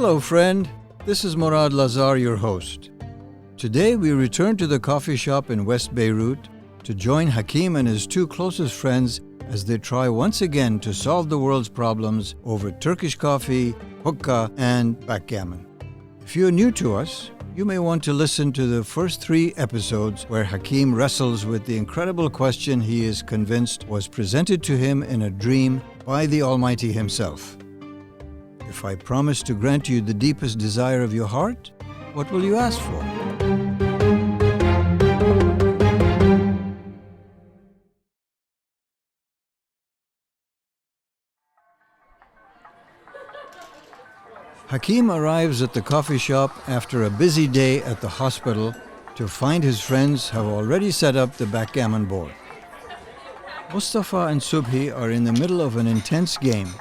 Hello, friend. This is Murad Lazar, your host. Today we return to the coffee shop in West Beirut to join Hakim and his two closest friends as they try once again to solve the world's problems over Turkish coffee, hookah, and backgammon. If you're new to us, you may want to listen to the first 3 episodes where Hakim wrestles with the incredible question he is convinced was presented to him in a dream by the Almighty himself. If I promise to grant you the deepest desire of your heart, what will you ask for? Hakim arrives at the coffee shop after a busy day at the hospital to find his friends have already set up the backgammon board. Mustafa and Subhi are in the middle of an intense game,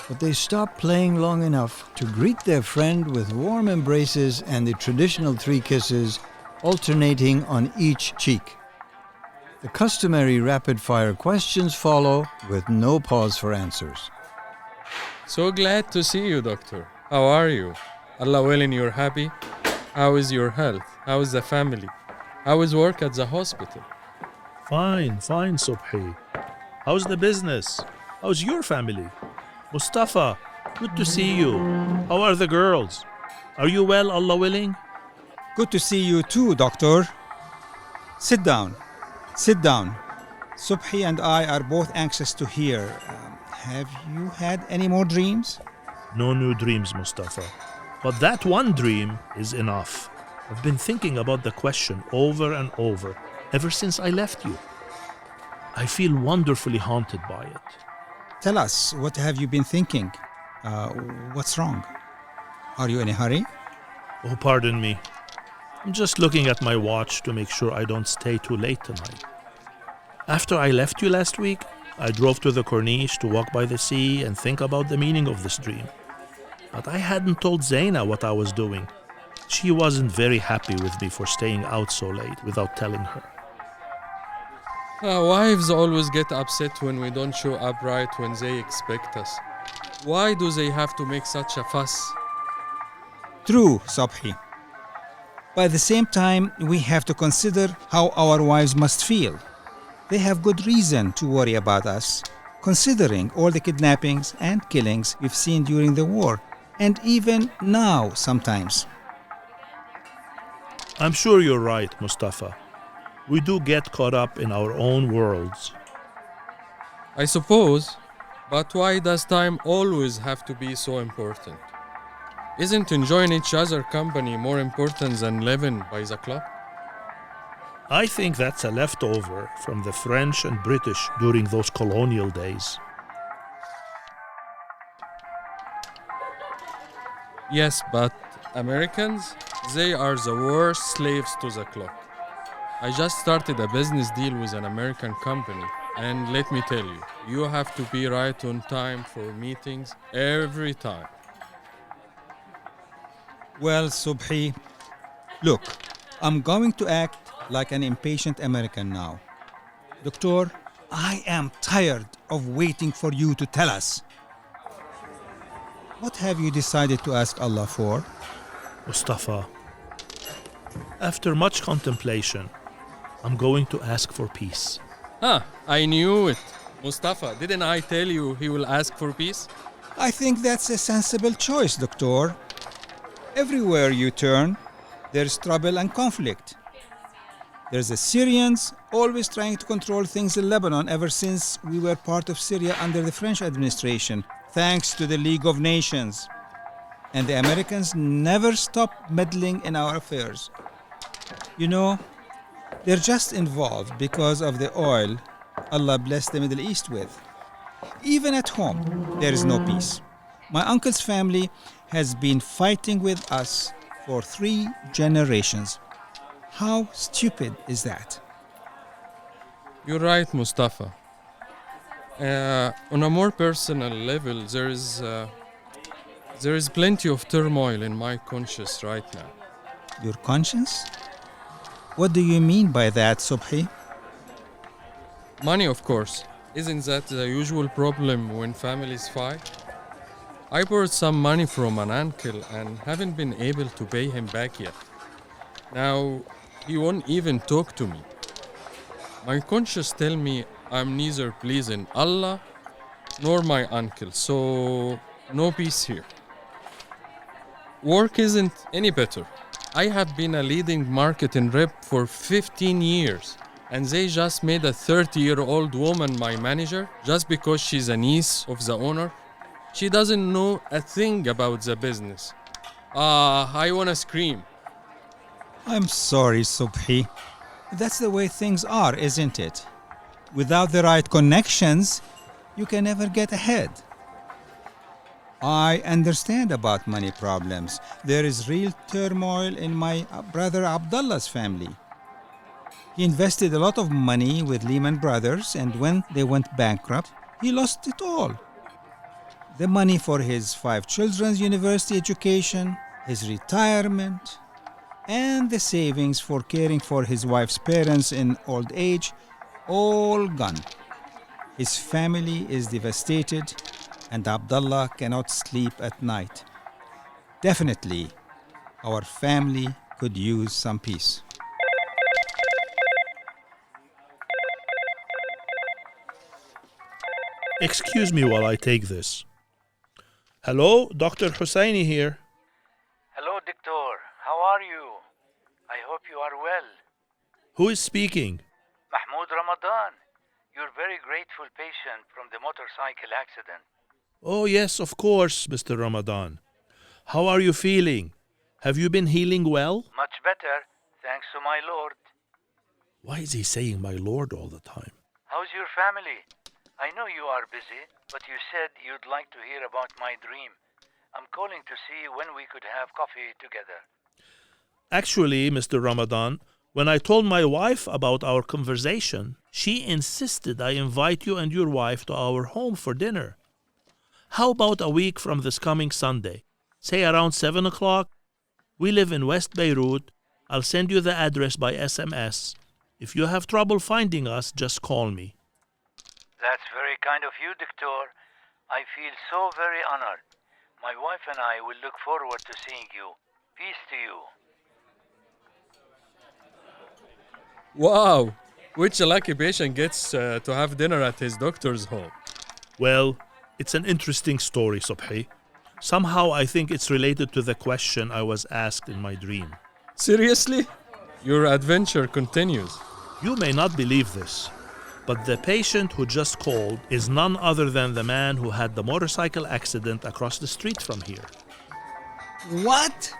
but they stop playing long enough to greet their friend with warm embraces and the traditional 3 kisses, alternating on each cheek. The customary rapid-fire questions follow with no pause for answers. So glad to see you, doctor. How are you? Allah willing, you're happy? How is your health? How is the family? How is work at the hospital? Fine, Subhi. How's the business? How's your family? Mustafa, good to see you. How are the girls? Are you well, Allah willing? Good to see you too, doctor. Sit down. Subhi and I are both anxious to hear. Have you had any more dreams? No new dreams, Mustafa. But that one dream is enough. I've been thinking about the question over and over ever since I left you. I feel wonderfully haunted by it. Tell us, what have you been thinking? What's wrong? Are you in a hurry? Oh, pardon me. I'm just looking at my watch to make sure I don't stay too late tonight. After I left you last week, I drove to the Corniche to walk by the sea and think about the meaning of this dream. But I hadn't told Zaina what I was doing. She wasn't very happy with me for staying out so late without telling her. Wives always get upset when we don't show up right when they expect us. Why do they have to make such a fuss? True, Subhi. But at the same time, we have to consider how our wives must feel. They have good reason to worry about us, considering all the kidnappings and killings we've seen during the war, and even now sometimes. I'm sure you're right, Mustafa. We do get caught up in our own worlds. I suppose, but why does time always have to be so important? Isn't enjoying each other's company more important than living by the clock? I think that's a leftover from the French and British during those colonial days. Yes, but Americans, they are the worst slaves to the clock. I just started a business deal with an American company, and let me tell you, you have to be right on time for meetings every time. Well, Subhi, look, I'm going to act like an impatient American now. Doctor, I am tired of waiting for you to tell us. What have you decided to ask Allah for? Mustafa, after much contemplation, I'm going to ask for peace. I knew it. Mustafa, didn't I tell you he will ask for peace? I think that's a sensible choice, Doctor. Everywhere you turn, there's trouble and conflict. There's the Syrians always trying to control things in Lebanon ever since we were part of Syria under the French administration, thanks to the League of Nations. And the Americans never stop meddling in our affairs. You know, they're just involved because of the oil Allah blessed the Middle East with. Even at home, there is no peace. My uncle's family has been fighting with us for 3 generations. How stupid is that? You're right, Mustafa. On a more personal level, there is plenty of turmoil in my conscience right now. Your conscience? What do you mean by that, Subhi? Money, of course. Isn't that the usual problem when families fight? I borrowed some money from an uncle and haven't been able to pay him back yet. Now, he won't even talk to me. My conscience tell me I'm neither pleasing Allah nor my uncle, so no peace here. Work isn't any better. I have been a leading marketing rep for 15 years, and they just made a 30-year-old woman my manager just because she's a niece of the owner. She doesn't know a thing about the business. I wanna scream. I'm sorry, Subhi. That's the way things are, isn't it? Without the right connections, you can never get ahead. I understand about money problems. There is real turmoil in my brother Abdullah's family. He invested a lot of money with Lehman Brothers, and when they went bankrupt, he lost it all. The money for his 5 children's university education, his retirement, and the savings for caring for his wife's parents in old age, all gone. His family is devastated, and Abdullah cannot sleep at night. Definitely, our family could use some peace. Excuse me while I take this. Hello, Dr. Husseini here. Hello, Doctor. How are you? I hope you are well. Who is speaking? Mahmoud Ramadan, your very grateful patient from the motorcycle accident. Oh, yes, of course, Mr. Ramadan. How are you feeling? Have you been healing well? Much better, thanks to my Lord. Why is he saying my Lord all the time? How's your family? I know you are busy, but you said you'd like to hear about my dream. I'm calling to see when we could have coffee together. Actually, Mr. Ramadan, when I told my wife about our conversation, she insisted I invite you and your wife to our home for dinner. How about a week from this coming Sunday? Say around 7 o'clock? We live in West Beirut. I'll send you the address by SMS. If you have trouble finding us, just call me. That's very kind of you, Doctor. I feel so very honored. My wife and I will look forward to seeing you. Peace to you. Wow! Which lucky patient gets to have dinner at his doctor's home? Well, it's an interesting story, Subhi. Somehow I think it's related to the question I was asked in my dream. Seriously? Your adventure continues. You may not believe this, but the patient who just called is none other than the man who had the motorcycle accident across the street from here. What?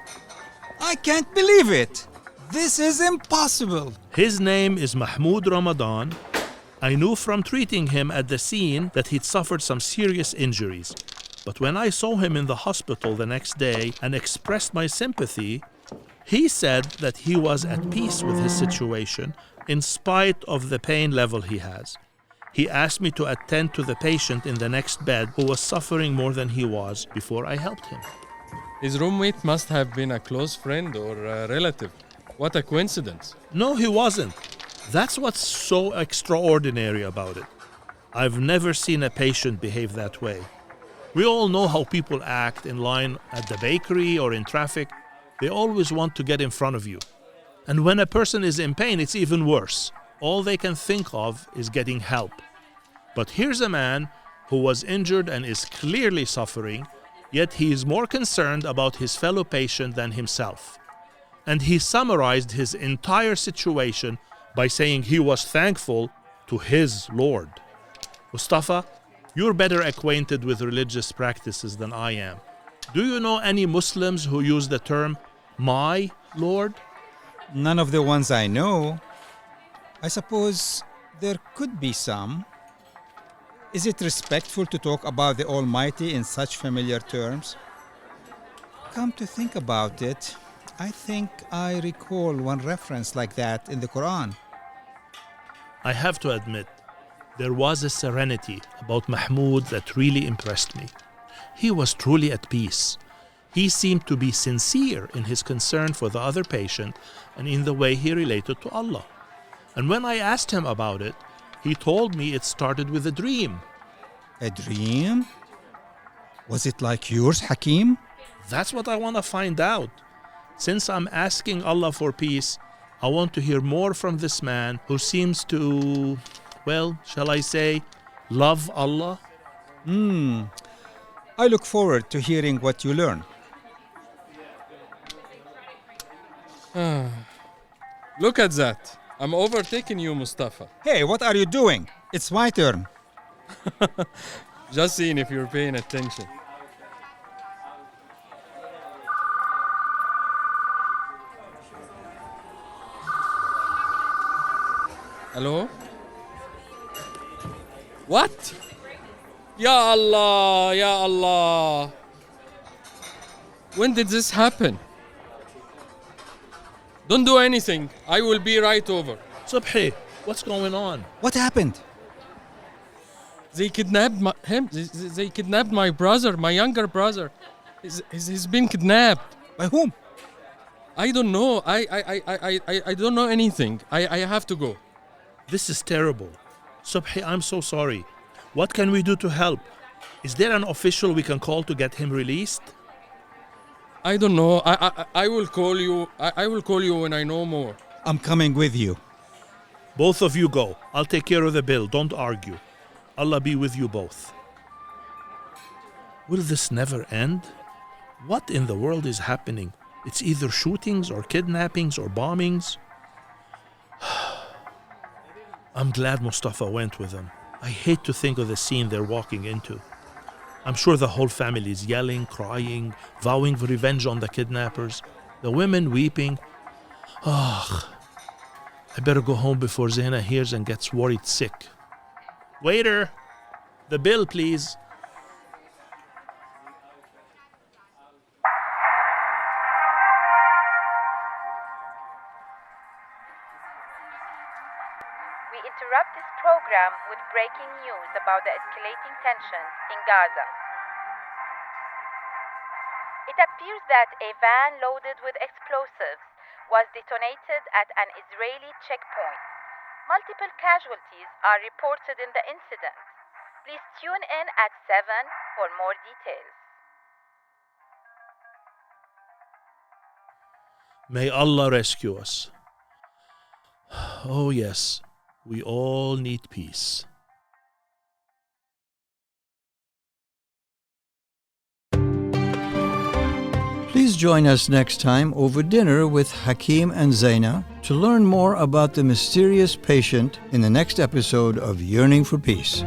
I can't believe it! This is impossible! His name is Mahmoud Ramadan. I knew from treating him at the scene that he'd suffered some serious injuries. But when I saw him in the hospital the next day and expressed my sympathy, he said that he was at peace with his situation in spite of the pain level he has. He asked me to attend to the patient in the next bed who was suffering more than he was before I helped him. His roommate must have been a close friend or a relative. What a coincidence. No, he wasn't. That's what's so extraordinary about it. I've never seen a patient behave that way. We all know how people act in line at the bakery or in traffic. They always want to get in front of you. And when a person is in pain, it's even worse. All they can think of is getting help. But here's a man who was injured and is clearly suffering, yet he is more concerned about his fellow patient than himself. And he summarized his entire situation by saying he was thankful to his Lord. Mustafa, you're better acquainted with religious practices than I am. Do you know any Muslims who use the term, my Lord? None of the ones I know. I suppose there could be some. Is it respectful to talk about the Almighty in such familiar terms? Come to think about it, I think I recall one reference like that in the Quran. I have to admit, there was a serenity about Mahmoud that really impressed me. He was truly at peace. He seemed to be sincere in his concern for the other patient and in the way he related to Allah. And when I asked him about it, he told me it started with a dream. A dream? Was it like yours, Hakim? That's what I want to find out. Since I'm asking Allah for peace, I want to hear more from this man who seems to, well, shall I say, love Allah? I look forward to hearing what you learn. Look at that. I'm overtaking you, Mustafa. Hey, what are you doing? It's my turn. Just seeing if you're paying attention. Hello? What? Ya Allah, Ya Allah. When did this happen? Don't do anything. I will be right over. Subhi, what's going on? What happened? They kidnapped him. They kidnapped my brother, my younger brother. He's been kidnapped. By whom? I don't know. I don't know anything. I have to go. This is terrible. Subhi, I'm so sorry. What can we do to help? Is there an official we can call to get him released? I don't know. I will call you. I will call you when I know more. I'm coming with you. Both of you go. I'll take care of the bill. Don't argue. Allah be with you both. Will this never end? What in the world is happening? It's either shootings or kidnappings or bombings. I'm glad Mustafa went with them. I hate to think of the scene they're walking into. I'm sure the whole family is yelling, crying, vowing revenge on the kidnappers. The women weeping. Ugh. I better go home before Zaina hears and gets worried sick. Waiter, the bill, please. We interrupt this program with breaking news about the escalating tensions in Gaza. It appears that a van loaded with explosives was detonated at an Israeli checkpoint. Multiple casualties are reported in the incident. Please tune in at 7 for more details. May Allah rescue us. Oh yes, we all need peace. Please join us next time over dinner with Hakim and Zaina to learn more about the mysterious patient in the next episode of Yearning for Peace.